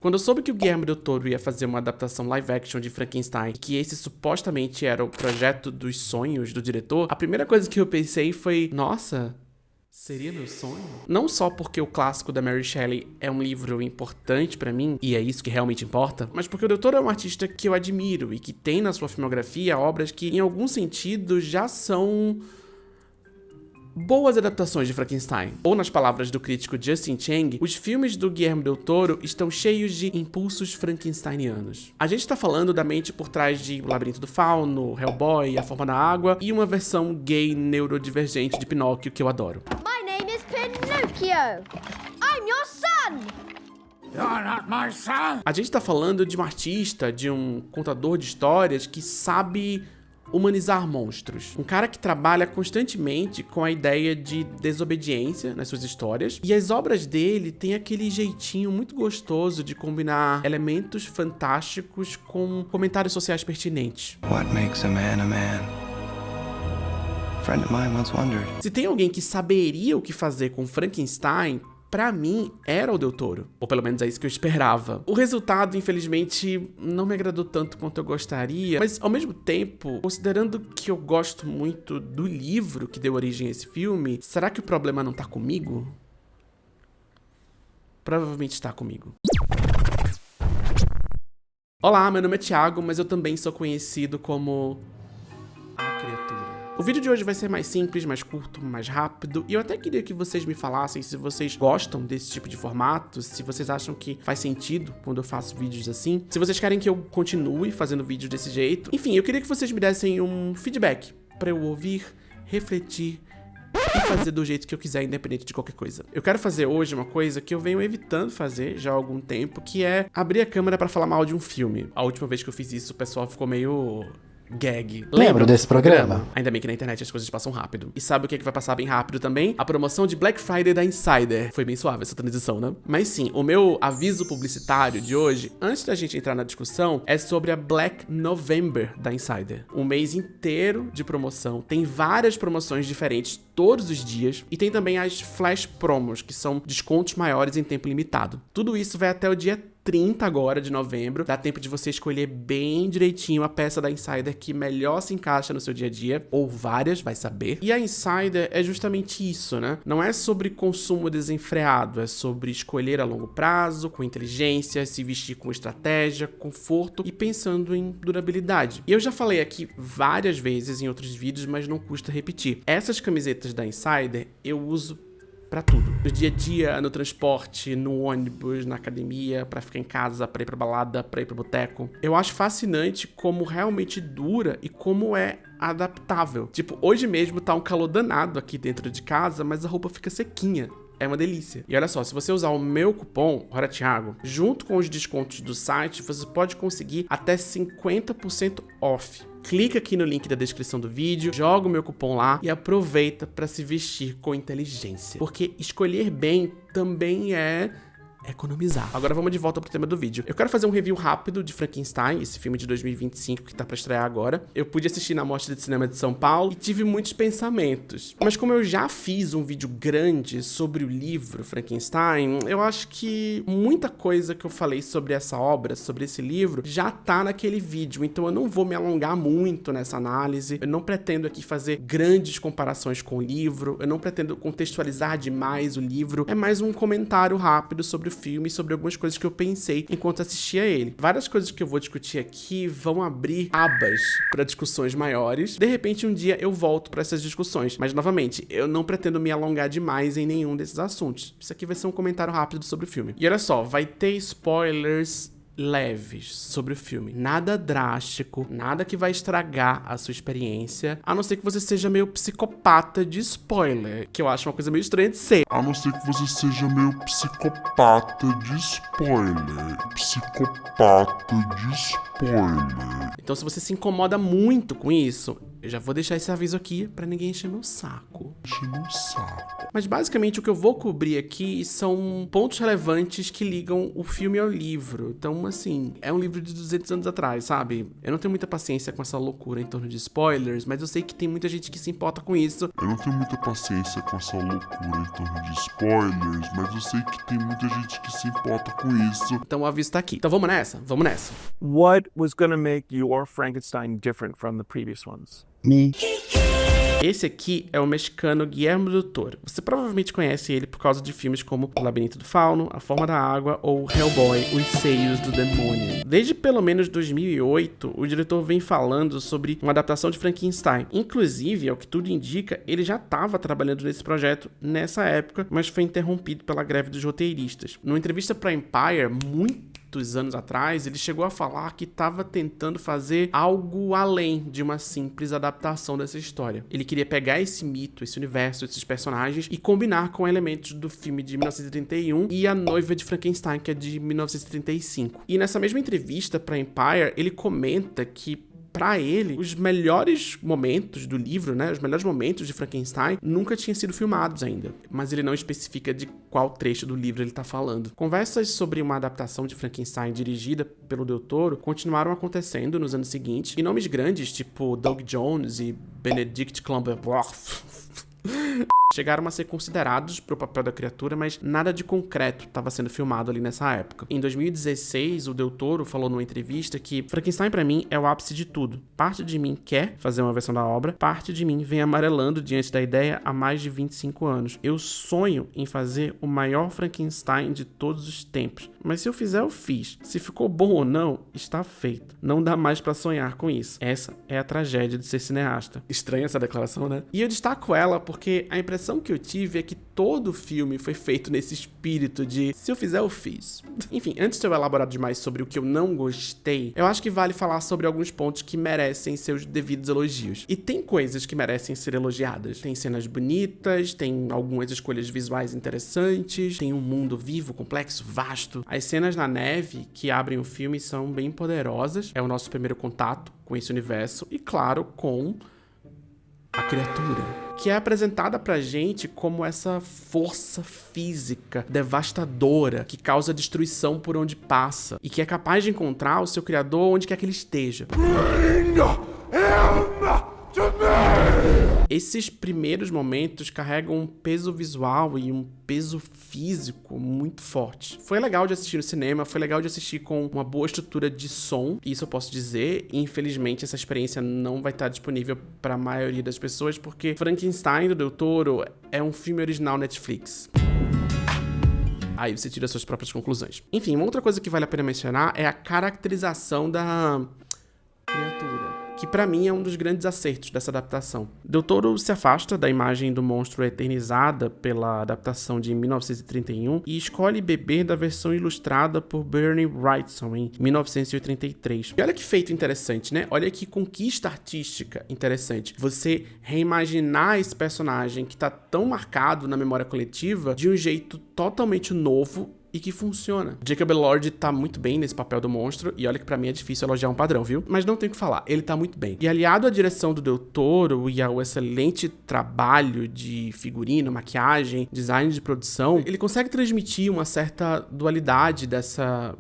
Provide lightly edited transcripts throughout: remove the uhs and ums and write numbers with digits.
Quando eu soube que o Guillermo del Toro ia fazer uma adaptação live action de Frankenstein, e que esse supostamente era o projeto dos sonhos do diretor, a primeira coisa que eu pensei foi, nossa, seria meu sonho? Não só porque o clássico da Mary Shelley é um livro importante pra mim, e é isso que realmente importa, mas porque o Del Toro é um artista que eu admiro e que tem na sua filmografia obras que, em algum sentido, já são boas adaptações de Frankenstein. Ou, nas palavras do crítico Justin Chang, os filmes do Guillermo del Toro estão cheios de impulsos frankensteinianos. A gente tá falando da mente por trás de O Labirinto do Fauno, Hellboy, A Forma da Água e uma versão gay neurodivergente de Pinóquio que eu adoro. My name is Pinocchio. I'm your son. You're not my son. A gente tá falando de um artista, de um contador de histórias que sabe humanizar monstros. Um cara que trabalha constantemente com a ideia de desobediência nas suas histórias. E as obras dele têm aquele jeitinho muito gostoso de combinar elementos fantásticos com comentários sociais pertinentes. What makes a man a man? A friend of mine once wondered. Se tem alguém que saberia o que fazer com Frankenstein, pra mim, era o Del Toro. Ou pelo menos é isso que eu esperava. O resultado, infelizmente, não me agradou tanto quanto eu gostaria. Mas, ao mesmo tempo, considerando que eu gosto muito do livro que deu origem a esse filme, será que o problema não tá comigo? Provavelmente está comigo. Olá, meu nome é Thiago, mas eu também sou conhecido como A Criatura. O vídeo de hoje vai ser mais simples, mais curto, mais rápido, e eu até queria que vocês me falassem se vocês gostam desse tipo de formato, se vocês acham que faz sentido quando eu faço vídeos assim, se vocês querem que eu continue fazendo vídeos desse jeito. Enfim, eu queria que vocês me dessem um feedback pra eu ouvir, refletir e fazer do jeito que eu quiser, independente de qualquer coisa. Eu quero fazer hoje uma coisa que eu venho evitando fazer já há algum tempo, que é abrir a câmera pra falar mal de um filme. A última vez que eu fiz isso, o pessoal ficou meio gag. Lembro desse programa? Ainda bem que na internet as coisas passam rápido. E sabe o que vai passar bem rápido também? A promoção de Black Friday da Insider. Foi bem suave essa transição, né? Mas sim, o meu aviso publicitário de hoje, antes da gente entrar na discussão, é sobre a Black November da Insider. Um mês inteiro de promoção. Tem várias promoções diferentes todos os dias. E tem também as Flash Promos, que são descontos maiores em tempo limitado. Tudo isso vai até o dia 30 agora de novembro, dá tempo de você escolher bem direitinho a peça da Insider que melhor se encaixa no seu dia a dia, ou várias, vai saber. E a Insider é justamente isso, né? Não é sobre consumo desenfreado, é sobre escolher a longo prazo, com inteligência, se vestir com estratégia, conforto e pensando em durabilidade. E eu já falei aqui várias vezes em outros vídeos, mas não custa repetir. Essas camisetas da Insider eu uso pra tudo. No dia a dia, no transporte, no ônibus, na academia, pra ficar em casa, pra ir pra balada, pra ir pro boteco. Eu acho fascinante como realmente dura e como é adaptável. Tipo, hoje mesmo tá um calor danado aqui dentro de casa, mas a roupa fica sequinha. É uma delícia. E olha só, se você usar o meu cupom, Hora Thiago, junto com os descontos do site, você pode conseguir até 50% off. Clica aqui no link da descrição do vídeo, joga o meu cupom lá e aproveita para se vestir com inteligência. Porque escolher bem também é economizar. Agora vamos de volta pro tema do vídeo. Eu quero fazer um review rápido de Frankenstein, esse filme de 2025 que tá pra estrear agora. Eu pude assistir na Mostra de Cinema de São Paulo e tive muitos pensamentos. Mas como eu já fiz um vídeo grande sobre o livro Frankenstein, eu acho que muita coisa que eu falei sobre essa obra, sobre esse livro, já tá naquele vídeo. Então eu não vou me alongar muito nessa análise. Eu não pretendo aqui fazer grandes comparações com o livro. Eu não pretendo contextualizar demais o livro. É mais um comentário rápido sobre o filme, sobre algumas coisas que eu pensei enquanto assistia ele. Várias coisas que eu vou discutir aqui vão abrir abas para discussões maiores. De repente, um dia eu volto para essas discussões. Mas, novamente, eu não pretendo me alongar demais em nenhum desses assuntos. Isso aqui vai ser um comentário rápido sobre o filme. E olha só, vai ter spoilers leves sobre o filme. Nada drástico, nada que vai estragar a sua experiência, a não ser que você seja meio psicopata de spoiler, que eu acho uma coisa meio estranha de ser. A não ser que você seja meio psicopata de spoiler. Psicopata de spoiler. spoiler. Então se você se incomoda muito com isso, eu já vou deixar esse aviso aqui pra ninguém encher meu saco. Enchendo o saco. Mas basicamente o que eu vou cobrir aqui são pontos relevantes que ligam o filme ao livro. Então, assim, é um livro de 200 anos atrás, sabe? Eu não tenho muita paciência com essa loucura em torno de spoilers, mas eu sei que tem muita gente que se importa com isso. Eu não tenho muita paciência com essa loucura em torno de spoilers, mas eu sei que tem muita gente que se importa com isso. Então o aviso tá aqui. Então vamos nessa? Vamos nessa. What was gonna make your Frankenstein different from the previous ones? Me. Esse aqui é o mexicano Guillermo del Toro. Você provavelmente conhece ele por causa de filmes como O Labirinto do Fauno, A Forma da Água ou Hellboy, Os Seios do Demônio. Desde pelo menos 2008, o diretor vem falando sobre uma adaptação de Frankenstein. Inclusive, ao que tudo indica, ele já estava trabalhando nesse projeto nessa época, mas foi interrompido pela greve dos roteiristas. Numa entrevista para Empire, muitos anos atrás, ele chegou a falar que estava tentando fazer algo além de uma simples adaptação dessa história. Ele queria pegar esse mito, esse universo, esses personagens e combinar com elementos do filme de 1931 e A Noiva de Frankenstein, que é de 1935. E nessa mesma entrevista para Empire, ele comenta que pra ele, os melhores momentos do livro, né, os melhores momentos de Frankenstein nunca tinham sido filmados ainda, mas ele não especifica de qual trecho do livro ele tá falando. Conversas sobre uma adaptação de Frankenstein dirigida pelo Del Toro continuaram acontecendo nos anos seguintes, e nomes grandes tipo Doug Jones e Benedict Cumberbatch chegaram a ser considerados para o papel da criatura, mas nada de concreto estava sendo filmado ali nessa época. Em 2016, o Del Toro falou numa entrevista que Frankenstein para mim é o ápice de tudo. Parte de mim quer fazer uma versão da obra, parte de mim vem amarelando diante da ideia há mais de 25 anos. Eu sonho em fazer o maior Frankenstein de todos os tempos, mas se eu fizer, eu fiz. Se ficou bom ou não, está feito. Não dá mais para sonhar com isso. Essa é a tragédia de ser cineasta. Estranha essa declaração, né? E eu destaco ela porque a impressão que eu tive é que todo o filme foi feito nesse espírito de se eu fizer, eu fiz. Enfim, antes de eu elaborar demais sobre o que eu não gostei, eu acho que vale falar sobre alguns pontos que merecem seus devidos elogios. E tem coisas que merecem ser elogiadas. Tem cenas bonitas, tem algumas escolhas visuais interessantes, tem um mundo vivo, complexo, vasto. As cenas na neve que abrem o filme são bem poderosas. É o nosso primeiro contato com esse universo e, claro, com a criatura, que é apresentada pra gente como essa força física devastadora que causa destruição por onde passa e que é capaz de encontrar o seu criador onde quer que ele esteja. Esses primeiros momentos carregam um peso visual e um peso físico muito forte. Foi legal de assistir no cinema, foi legal de assistir com uma boa estrutura de som, isso eu posso dizer. Infelizmente, essa experiência não vai estar disponível para a maioria das pessoas, porque Frankenstein do Del Toro é um filme original Netflix. Aí você tira suas próprias conclusões. Enfim, uma outra coisa que vale a pena mencionar é a caracterização da criatura, que pra mim é um dos grandes acertos dessa adaptação. Del Toro se afasta da imagem do monstro eternizada pela adaptação de 1931 e escolhe beber da versão ilustrada por Bernie Wrightson em 1983. E olha que feito interessante, né? Olha que conquista artística interessante. Você reimaginar esse personagem que tá tão marcado na memória coletiva de um jeito totalmente novo e que funciona. Jacob Elord tá muito bem nesse papel do monstro, e olha que pra mim é difícil elogiar um padrão, viu? Mas não tem o que falar, ele tá muito bem. E aliado à direção do Del Toro e ao excelente trabalho de figurino, maquiagem, design de produção, ele consegue transmitir uma certa dualidade dessa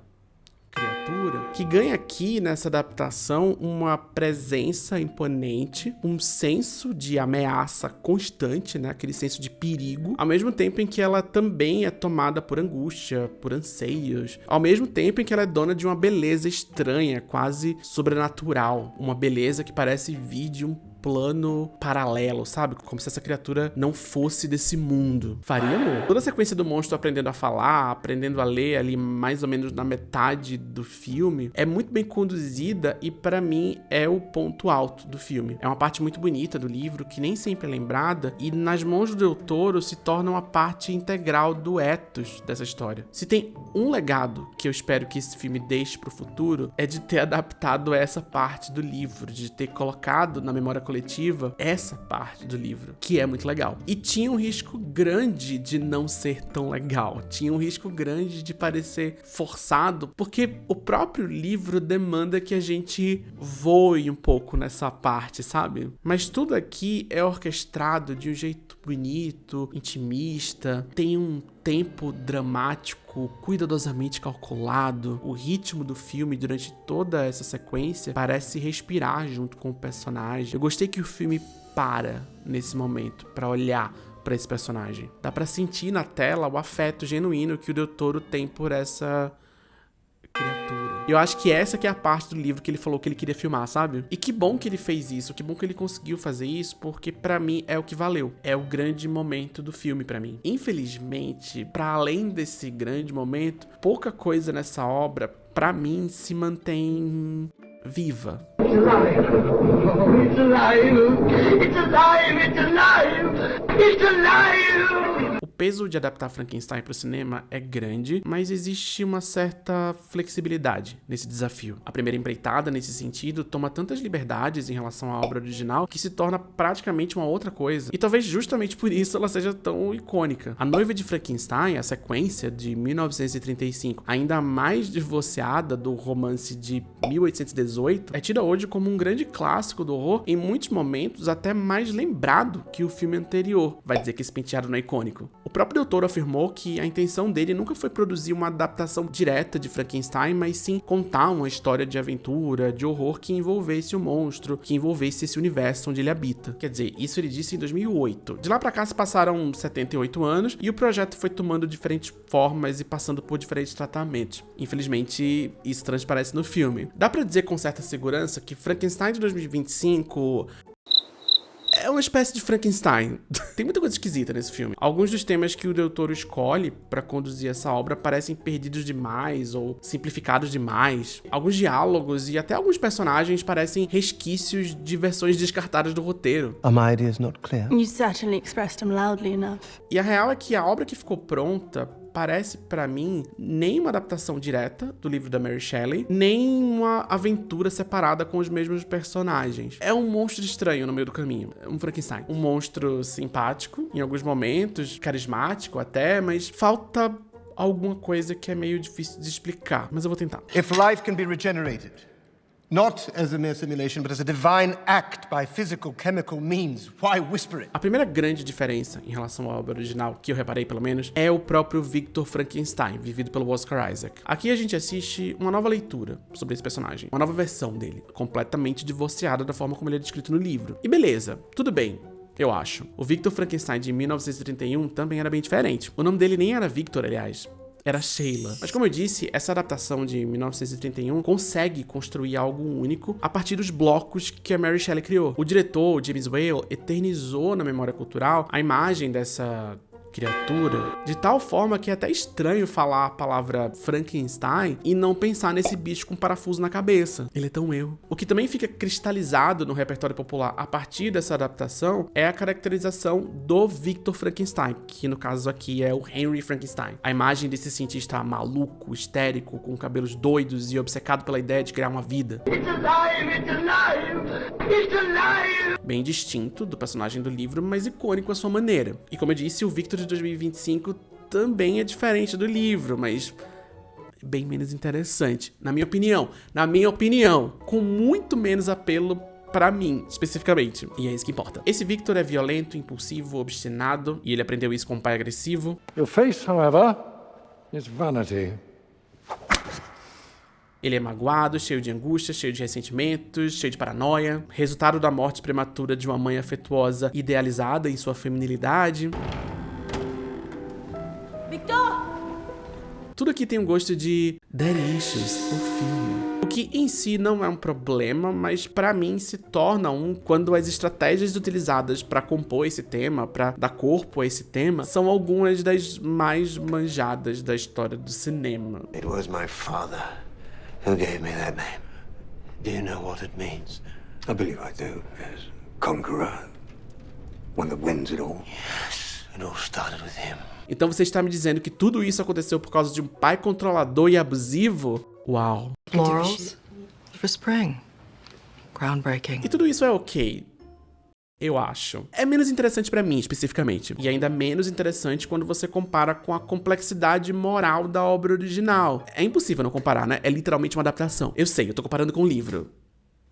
criatura, que ganha aqui nessa adaptação uma presença imponente, um senso de ameaça constante, né? Aquele senso de perigo, ao mesmo tempo em que ela também é tomada por angústia, por anseios, ao mesmo tempo em que ela é dona de uma beleza estranha, quase sobrenatural, uma beleza que parece vir de um plano paralelo, sabe? Como se essa criatura não fosse desse mundo. Faria, amor? Toda a sequência do monstro aprendendo a falar, aprendendo a ler ali mais ou menos na metade do filme, é muito bem conduzida e pra mim é o ponto alto do filme. É uma parte muito bonita do livro que nem sempre é lembrada e nas mãos do Del Toro se torna uma parte integral do ethos dessa história. Se tem um legado que eu espero que esse filme deixe pro futuro, é de ter adaptado essa parte do livro, de ter colocado na memória coletiva essa parte do livro, que é muito legal. E tinha um risco grande de não ser tão legal. Tinha um risco grande de parecer forçado, porque o próprio livro demanda que a gente voe um pouco nessa parte, sabe? Mas tudo aqui é orquestrado de um jeito bonito, intimista, tem um tempo dramático cuidadosamente calculado. O ritmo do filme durante toda essa sequência parece respirar junto com o personagem. Eu gostei que o filme para nesse momento pra olhar pra esse personagem. Dá pra sentir na tela o afeto genuíno que o Del Toro tem por essa criatura. Eu acho que essa que é a parte do livro que ele falou que ele queria filmar, sabe? E que bom que ele fez isso, que bom que ele conseguiu fazer isso, porque pra mim é o que valeu. É o grande momento do filme pra mim. Infelizmente, pra além desse grande momento, pouca coisa nessa obra, pra mim, se mantém viva. O peso de adaptar Frankenstein para o cinema é grande, mas existe uma certa flexibilidade nesse desafio. A primeira empreitada, nesse sentido, toma tantas liberdades em relação à obra original que se torna praticamente uma outra coisa. E talvez justamente por isso ela seja tão icônica. A Noiva de Frankenstein, a sequência de 1935, ainda mais divorciada do romance de 1818, é tida hoje como um grande clássico do horror, em muitos momentos até mais lembrado que o filme anterior. Vai dizer que esse penteado não é icônico. O próprio Del Toro afirmou que a intenção dele nunca foi produzir uma adaptação direta de Frankenstein, mas sim contar uma história de aventura, de horror que envolvesse o monstro, que envolvesse esse universo onde ele habita. Quer dizer, isso ele disse em 2008. De lá pra cá se passaram 78 anos e o projeto foi tomando diferentes formas e passando por diferentes tratamentos. Infelizmente, isso transparece no filme. Dá pra dizer com certa segurança que Frankenstein de 2025 é uma espécie de Frankenstein. Tem muita coisa esquisita nesse filme. Alguns dos temas que o Del Toro escolhe pra conduzir essa obra parecem perdidos demais ou simplificados demais. Alguns diálogos e até alguns personagens parecem resquícios de versões descartadas do roteiro. My idea is not clear. You certainly expressed them loudly enough. E a real é que a obra que ficou pronta parece pra mim nem uma adaptação direta do livro da Mary Shelley, nem uma aventura separada com os mesmos personagens. É um monstro estranho no meio do caminho, um Frankenstein. Um monstro simpático, em alguns momentos, carismático até, mas falta alguma coisa que é meio difícil de explicar, mas eu vou tentar. If life can be regenerated, not as a mere simulation, but as a divine act by physical, chemical means, why whisper it? A primeira grande diferença em relação à obra original, que eu reparei pelo menos, é o próprio Victor Frankenstein, vivido pelo Oscar Isaac. Aqui a gente assiste uma nova leitura sobre esse personagem, uma nova versão dele, completamente divorciada da forma como ele é descrito no livro. E beleza, tudo bem. Eu acho. O Victor Frankenstein de 1931 também era bem diferente. O nome dele nem era Victor, aliás. Era Sheila. Mas como eu disse, essa adaptação de 1931 consegue construir algo único a partir dos blocos que a Mary Shelley criou. O diretor, James Whale, eternizou na memória cultural a imagem dessa criatura de tal forma que é até estranho falar a palavra Frankenstein e não pensar nesse bicho com parafuso na cabeça. Ele é tão eu. O que também fica cristalizado no repertório popular a partir dessa adaptação é a caracterização do Victor Frankenstein, que no caso aqui é o Henry Frankenstein. A imagem desse cientista maluco, histérico, com cabelos doidos e obcecado pela ideia de criar uma vida. It's alive, it's alive, it's alive. Bem distinto do personagem do livro, mas icônico à sua maneira. E como eu disse, o Victor de 2025 também é diferente do livro, mas bem menos interessante, na minha opinião, com muito menos apelo pra mim, especificamente. E é isso que importa. Esse Victor é violento, impulsivo, obstinado, e ele aprendeu isso com um pai agressivo. Your face, however, is vanity. Ele é magoado, cheio de angústia, cheio de ressentimentos, cheio de paranoia. Resultado da morte prematura de uma mãe afetuosa idealizada em sua feminilidade. Victor! Tudo aqui tem um gosto de Daddy Issues, o filme. O que em si não é um problema, mas pra mim se torna um quando as estratégias utilizadas pra compor esse tema, pra dar corpo a esse tema, são algumas das mais manjadas da história do cinema. It was my father who gave me that name. Do you know what it means? I believe I do, as conqueror. One that wins it all. Yes, it all started with him. Então você está me dizendo que tudo isso aconteceu por causa de um pai controlador e abusivo? Uau. Florals for spring. Groundbreaking. E tudo isso é ok. eu acho. É menos interessante pra mim, especificamente. E ainda menos interessante quando você compara com a complexidade moral da obra original. É impossível não comparar, né? É literalmente uma adaptação. Eu sei, eu tô comparando com um livro.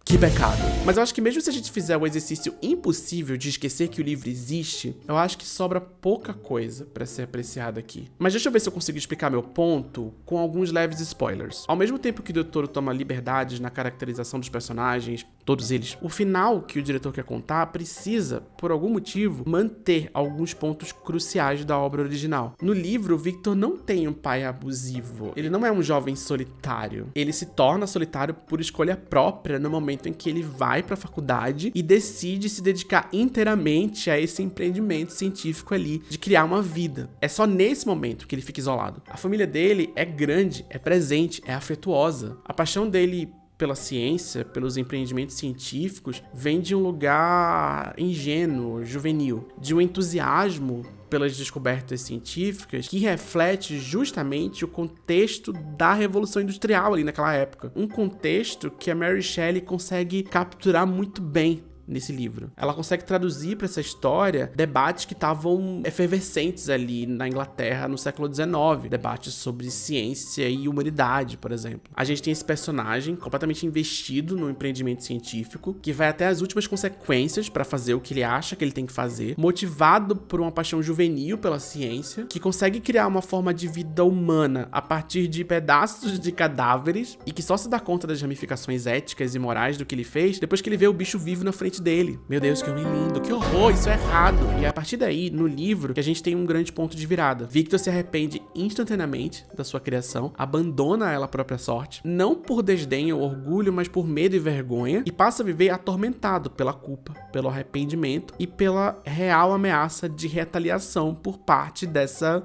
Que pecado. Mas eu acho que mesmo se a gente fizer o exercício impossível de esquecer que o livro existe, eu acho que sobra pouca coisa pra ser apreciada aqui. Mas deixa eu ver se eu consigo explicar meu ponto com alguns leves spoilers. Ao mesmo tempo que o Del Toro toma liberdades na caracterização dos personagens, todos eles, o final que o diretor quer contar precisa, por algum motivo, manter alguns pontos cruciais da obra original. No livro, o Victor não tem um pai abusivo. Ele não é um jovem solitário. Ele se torna solitário por escolha própria no momento em que ele vai pra faculdade e decide se dedicar inteiramente a esse empreendimento científico ali, de criar uma vida. É só nesse momento que ele fica isolado. A família dele é grande, é presente, é afetuosa. A paixão dele pela ciência, pelos empreendimentos científicos, vem de um lugar ingênuo, juvenil, de um entusiasmo pelas descobertas científicas que reflete justamente o contexto da Revolução Industrial ali naquela época. Um contexto que a Mary Shelley consegue capturar muito bem nesse livro. Ela consegue traduzir para essa história debates que estavam efervescentes ali na Inglaterra no século XIX, debates sobre ciência e humanidade, por exemplo. A gente tem esse personagem completamente investido no empreendimento científico, que vai até as últimas consequências para fazer o que ele acha que ele tem que fazer, motivado por uma paixão juvenil pela ciência, que consegue criar uma forma de vida humana a partir de pedaços de cadáveres e que só se dá conta das ramificações éticas e morais do que ele fez depois que ele vê o bicho vivo na frente dele. Meu Deus, que homem lindo, que horror, isso é errado. E é a partir daí, no livro, que a gente tem um grande ponto de virada. Victor se arrepende instantaneamente da sua criação, abandona ela própria sorte, não por desdém ou orgulho, mas por medo e vergonha, e passa a viver atormentado pela culpa, pelo arrependimento e pela real ameaça de retaliação por parte dessa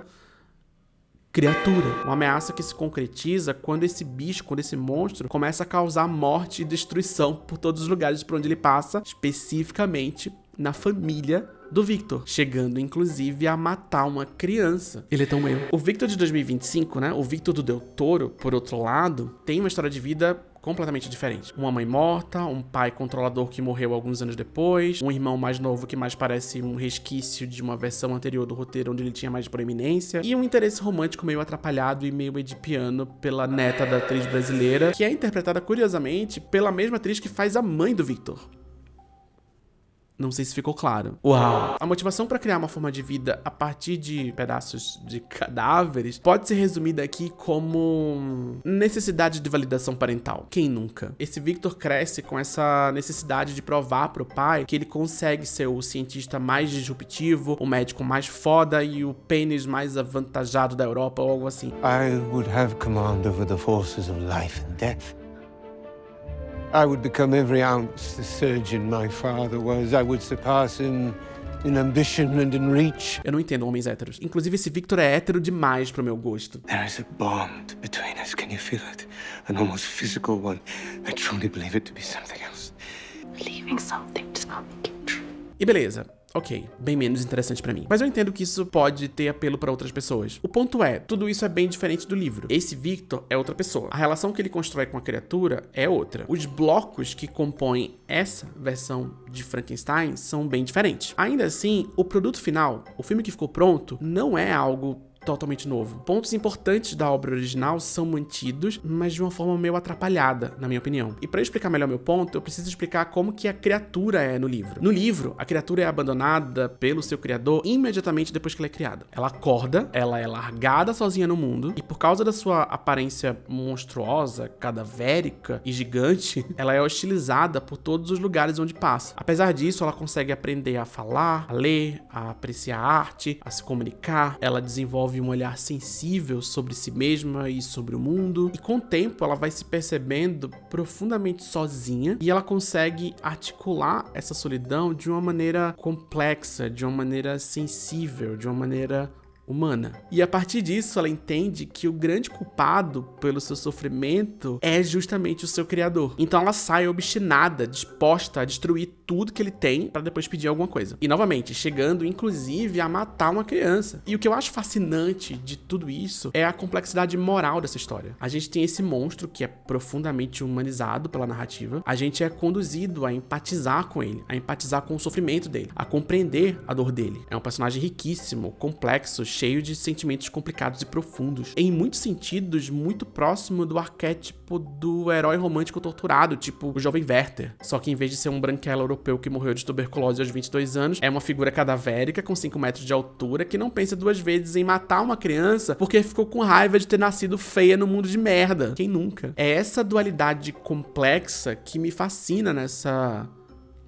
criatura. Uma ameaça que se concretiza quando esse bicho, quando esse monstro começa a causar morte e destruição por todos os lugares por onde ele passa, especificamente na família do Victor, chegando inclusive a matar uma criança. Ele é tão eu. O Victor de 2025, né? O Victor do Del Toro, por outro lado, tem uma história de vida completamente diferente. Uma mãe morta, um pai controlador que morreu alguns anos depois, um irmão mais novo que mais parece um resquício de uma versão anterior do roteiro onde ele tinha mais proeminência, e um interesse romântico meio atrapalhado e meio edipiano pela neta da atriz brasileira, que é interpretada curiosamente pela mesma atriz que faz a mãe do Victor. Não sei se ficou claro. Uau! A motivação para criar uma forma de vida a partir de pedaços de cadáveres pode ser resumida aqui como necessidade de validação parental. Quem nunca? Esse Victor cresce com essa necessidade de provar pro pai que ele consegue ser o cientista mais disruptivo, o médico mais foda e o pênis mais avantajado da Europa ou algo assim. I would have command over the forces of life and death. I would become every ounce the surgeon my father was. I would surpass him in ambition and in reach. Eu não entendo homens héteros. Inclusive, esse Victor é hétero demais pro meu gosto. There is a bond between us. Can you feel it? An almost physical one. I truly believe it to be something else. Believing something does not make it true. E beleza. Ok, bem menos interessante pra mim. Mas eu entendo que isso pode ter apelo pra outras pessoas. O ponto é, tudo isso é bem diferente do livro. Esse Victor é outra pessoa. A relação que ele constrói com a criatura é outra. Os blocos que compõem essa versão de Frankenstein são bem diferentes. Ainda assim, o produto final, o filme que ficou pronto, não é algo totalmente novo. Pontos importantes da obra original são mantidos, mas de uma forma meio atrapalhada, na minha opinião. E para explicar melhor meu ponto, eu preciso explicar como que a criatura é no livro. No livro, a criatura é abandonada pelo seu criador imediatamente depois que ela é criada. Ela acorda, ela é largada sozinha no mundo, e por causa da sua aparência monstruosa, cadavérica e gigante, ela é hostilizada por todos os lugares onde passa. Apesar disso, ela consegue aprender a falar, a ler, a apreciar a arte, a se comunicar, ela desenvolve um olhar sensível sobre si mesma e sobre o mundo, e com o tempo ela vai se percebendo profundamente sozinha e ela consegue articular essa solidão de uma maneira complexa, de uma maneira sensível, de uma maneira humana. E a partir disso, ela entende que o grande culpado pelo seu sofrimento é justamente o seu criador. Então ela sai obstinada, disposta a destruir tudo que ele tem pra depois pedir alguma coisa. E novamente, chegando inclusive a matar uma criança. E o que eu acho fascinante de tudo isso é a complexidade moral dessa história. A gente tem esse monstro que é profundamente humanizado pela narrativa. A gente é conduzido a empatizar com ele, a empatizar com o sofrimento dele, a compreender a dor dele. É um personagem riquíssimo, complexo, cheio de sentimentos complicados e profundos. Em muitos sentidos, muito próximo do arquétipo do herói romântico torturado, tipo o jovem Werther. Só que em vez de ser um branquelo europeu que morreu de tuberculose aos 22 anos, é uma figura cadavérica com 5 metros de altura que não pensa duas vezes em matar uma criança porque ficou com raiva de ter nascido feia no mundo de merda. Quem nunca? É essa dualidade complexa que me fascina nessa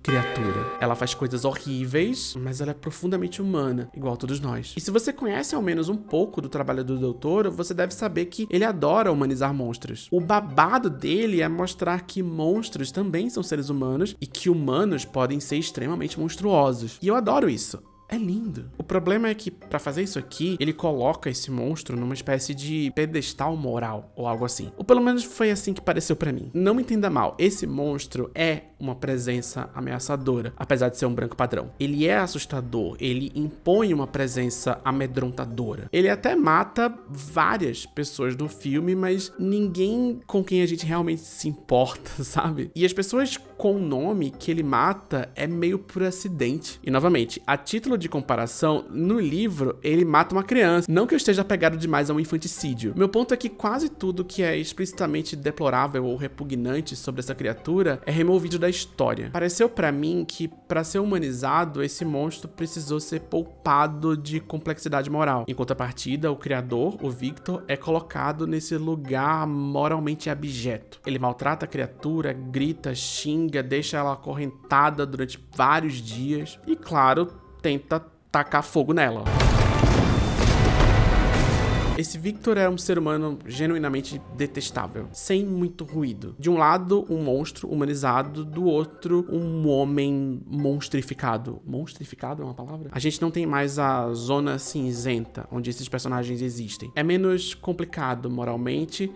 criatura. Ela faz coisas horríveis, mas ela é profundamente humana, igual todos nós. E se você conhece ao menos um pouco do trabalho do Del Toro, você deve saber que ele adora humanizar monstros. O babado dele é mostrar que monstros também são seres humanos e que humanos podem ser extremamente monstruosos. E eu adoro isso. É lindo. O problema é que, pra fazer isso aqui, ele coloca esse monstro numa espécie de pedestal moral, ou algo assim. Ou pelo menos foi assim que pareceu pra mim. Não me entenda mal, esse monstro é uma presença ameaçadora, apesar de ser um branco padrão. Ele é assustador, ele impõe uma presença amedrontadora. Ele até mata várias pessoas no filme, mas ninguém com quem a gente realmente se importa, sabe? E as pessoas com o nome que ele mata é meio por acidente. E novamente, a título de comparação, no livro, ele mata uma criança. Não que eu esteja apegado demais a um infanticídio. Meu ponto é que quase tudo que é explicitamente deplorável ou repugnante sobre essa criatura é removido da história. Pareceu pra mim que, pra ser humanizado, esse monstro precisou ser poupado de complexidade moral. Em contrapartida, o criador, o Victor, é colocado nesse lugar moralmente abjeto. Ele maltrata a criatura, grita, xinga, deixa ela acorrentada durante vários dias e, claro, tenta tacar fogo nela. Esse Victor é um ser humano genuinamente detestável, sem muito ruído. De um lado, um monstro humanizado, do outro, um homem monstrificado. Monstrificado é uma palavra? A gente não tem mais a zona cinzenta onde esses personagens existem. É menos complicado moralmente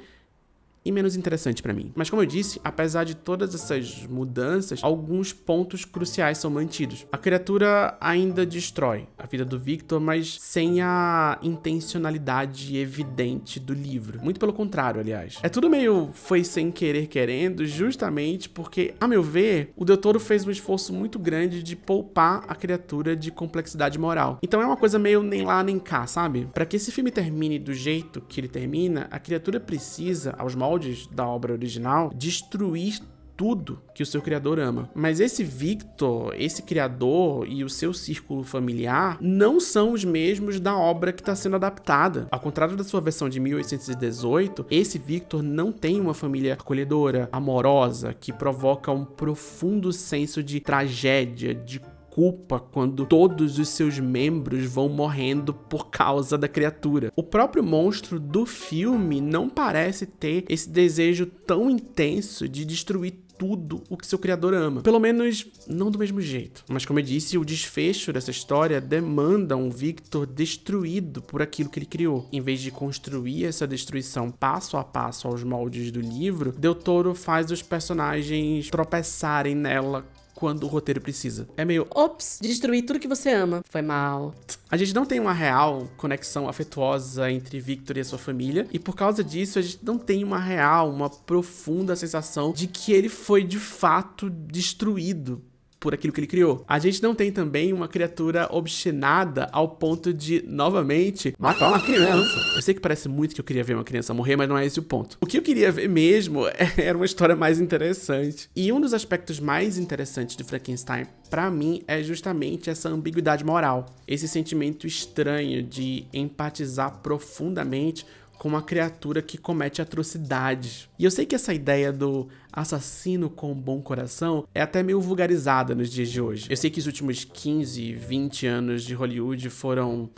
e menos interessante pra mim. Mas como eu disse, apesar de todas essas mudanças, alguns pontos cruciais são mantidos. A criatura ainda destrói a vida do Victor, mas sem a intencionalidade evidente do livro. Muito pelo contrário, aliás. É tudo meio foi sem querer querendo, justamente porque, a meu ver, o Del Toro fez um esforço muito grande de poupar a criatura de complexidade moral. Então é uma coisa meio nem lá nem cá, sabe? Pra que esse filme termine do jeito que ele termina, a criatura precisa, aos moldes da obra original, destruir tudo que o seu criador ama. Mas esse Victor, esse criador e o seu círculo familiar não são os mesmos da obra que está sendo adaptada. Ao contrário da sua versão de 1818, esse Victor não tem uma família acolhedora, amorosa, que provoca um profundo senso de tragédia, de culpa quando todos os seus membros vão morrendo por causa da criatura. O próprio monstro do filme não parece ter esse desejo tão intenso de destruir tudo o que seu criador ama. Pelo menos, não do mesmo jeito. Mas como eu disse, o desfecho dessa história demanda um Victor destruído por aquilo que ele criou. Em vez de construir essa destruição passo a passo aos moldes do livro, Del Toro faz os personagens tropeçarem nela quando o roteiro precisa. É meio, ops, destruir tudo que você ama. Foi mal. A gente não tem uma real conexão afetuosa entre Victor e a sua família, e por causa disso a gente não tem uma profunda sensação de que ele foi de fato destruído por aquilo que ele criou. A gente não tem também uma criatura obstinada ao ponto de, novamente, matar uma criança. Eu sei que parece muito que eu queria ver uma criança morrer, mas não é esse o ponto. O que eu queria ver mesmo era uma história mais interessante. E um dos aspectos mais interessantes de Frankenstein, pra mim, é justamente essa ambiguidade moral. Esse sentimento estranho de empatizar profundamente com uma criatura que comete atrocidades. E eu sei que essa ideia do assassino com bom coração é até meio vulgarizada nos dias de hoje. Eu sei que os últimos 15, 20 anos de Hollywood foram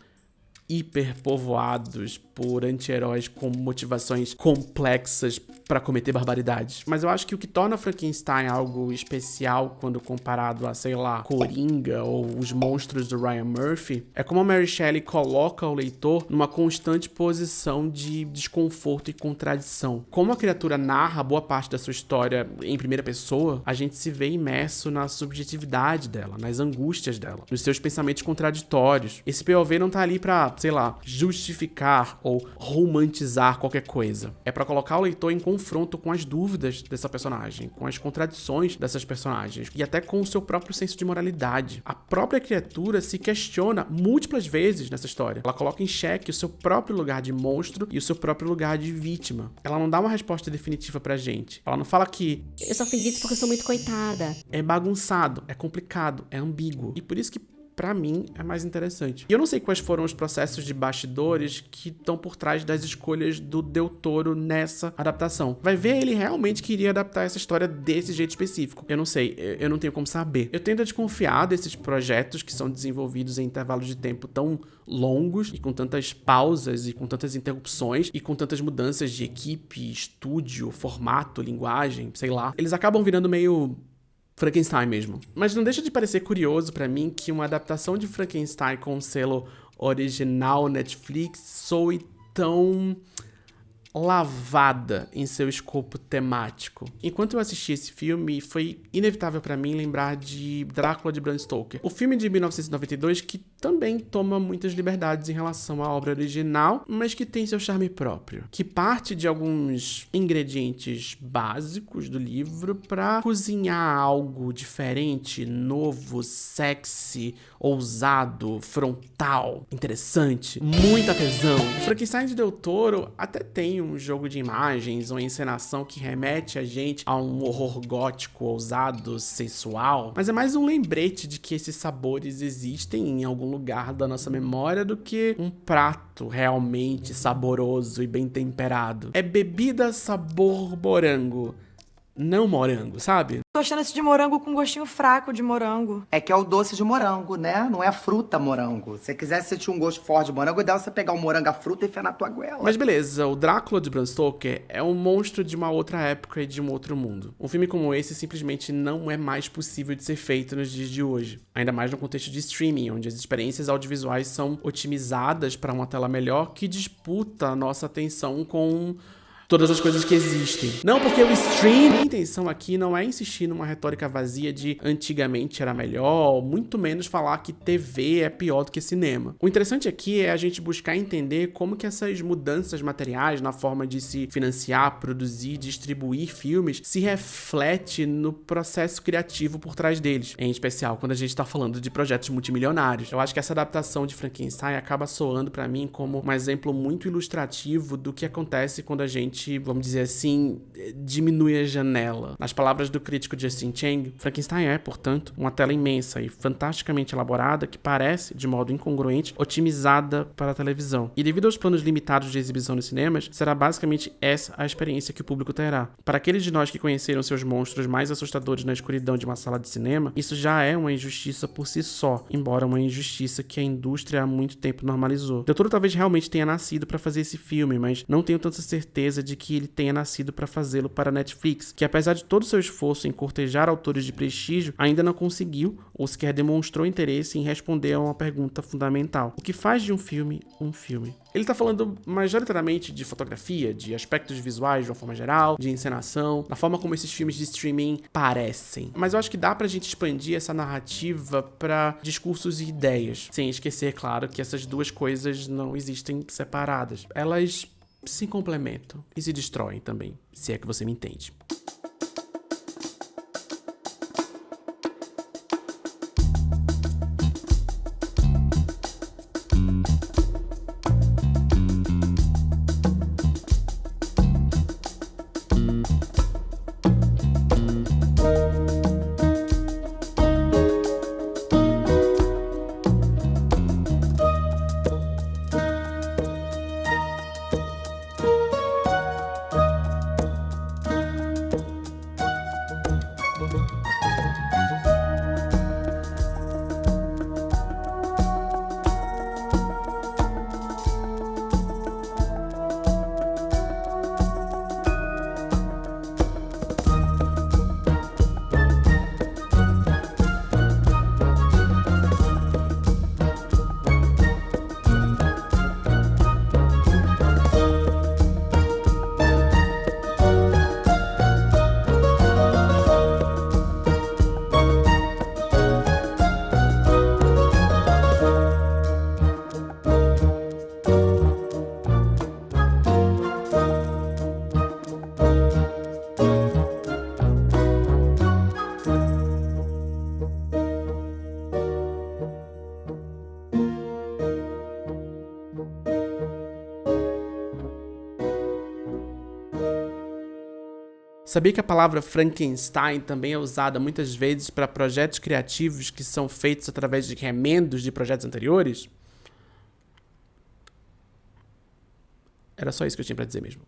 hiperpovoados por anti-heróis com motivações complexas pra cometer barbaridades. Mas eu acho que o que torna Frankenstein algo especial quando comparado a, sei lá, Coringa ou os monstros do Ryan Murphy, é como a Mary Shelley coloca o leitor numa constante posição de desconforto e contradição. Como a criatura narra boa parte da sua história em primeira pessoa, a gente se vê imerso na subjetividade dela, nas angústias dela, nos seus pensamentos contraditórios. Esse POV não tá ali pra, sei lá, justificar ou romantizar qualquer coisa. É pra colocar o leitor em confronto com as dúvidas dessa personagem, com as contradições dessas personagens e até com o seu próprio senso de moralidade. A própria criatura se questiona múltiplas vezes nessa história. Ela coloca em xeque o seu próprio lugar de monstro e o seu próprio lugar de vítima. Ela não dá uma resposta definitiva pra gente. Ela não fala que Eu só fiz isso porque eu sou muito coitada. é bagunçado, é complicado, é ambíguo. E por isso que pra mim, é mais interessante. E eu não sei quais foram os processos de bastidores que estão por trás das escolhas do Del Toro nessa adaptação. Vai ver, ele realmente queria adaptar essa história desse jeito específico. Eu não sei, eu não tenho como saber. Eu tendo a desconfiar desses projetos que são desenvolvidos em intervalos de tempo tão longos e com tantas pausas e com tantas interrupções e com tantas mudanças de equipe, estúdio, formato, linguagem, sei lá. Eles acabam virando meio Frankenstein mesmo. Mas não deixa de parecer curioso pra mim que uma adaptação de Frankenstein com o selo original Netflix soe tão lavada em seu escopo temático. Enquanto eu assisti esse filme, foi inevitável pra mim lembrar de Drácula de Bram Stoker, o filme de 1992 que também toma muitas liberdades em relação à obra original, mas que tem seu charme próprio, que parte de alguns ingredientes básicos do livro pra cozinhar algo diferente, novo, sexy, ousado, frontal, interessante, muita tesão. O Frankenstein de Del Toro até tem um jogo de imagens ou encenação que remete a gente a um horror gótico, ousado, sensual, mas é mais um lembrete de que esses sabores existem em algum lugar da nossa memória do que um prato realmente saboroso e bem temperado. É bebida sabor morango, não morango, sabe? Tô achando esse de morango com gostinho fraco de morango. É que é o doce de morango, né? Não é a fruta morango. Se você quiser sentir um gosto forte de morango, dá você pegar o morango, a fruta e enfiar na tua goela. Mas beleza, o Drácula de Bram Stoker é um monstro de uma outra época e de um outro mundo. Um filme como esse simplesmente não é mais possível de ser feito nos dias de hoje. Ainda mais no contexto de streaming, onde as experiências audiovisuais são otimizadas para uma tela melhor que disputa a nossa atenção com todas as coisas que existem. Não, porque o stream, a intenção aqui não é insistir numa retórica vazia de antigamente era melhor, muito menos falar que TV é pior do que cinema. O interessante aqui é a gente buscar entender como que essas mudanças materiais na forma de se financiar, produzir, distribuir filmes se reflete no processo criativo por trás deles, em especial quando a gente tá falando de projetos multimilionários. Eu acho que essa adaptação de Frankenstein acaba soando pra mim como um exemplo muito ilustrativo do que acontece quando a gente, vamos dizer assim, diminui a janela. Nas palavras do crítico Justin Chang, Frankenstein é, portanto, uma tela imensa e fantasticamente elaborada que parece, de modo incongruente, otimizada para a televisão. E devido aos planos limitados de exibição nos cinemas, será basicamente essa a experiência que o público terá. Para aqueles de nós que conheceram seus monstros mais assustadores na escuridão de uma sala de cinema, isso já é uma injustiça por si só, embora uma injustiça que a indústria há muito tempo normalizou. Del Toro talvez realmente tenha nascido para fazer esse filme, mas não tenho tanta certeza de que ele tenha nascido para fazê-lo para a Netflix, que apesar de todo o seu esforço em cortejar autores de prestígio, ainda não conseguiu ou sequer demonstrou interesse em responder a uma pergunta fundamental: o que faz de um filme um filme? Ele tá falando majoritariamente de fotografia, de aspectos visuais de uma forma geral, de encenação, da forma como esses filmes de streaming parecem. Mas eu acho que dá pra gente expandir essa narrativa pra discursos e ideias, sem esquecer, claro, que essas duas coisas não existem separadas. Elas se complementam e se destroem também, se é que você me entende. Sabia que a palavra Frankenstein também é usada muitas vezes para projetos criativos que são feitos através de remendos de projetos anteriores? Era só isso que eu tinha pra dizer mesmo.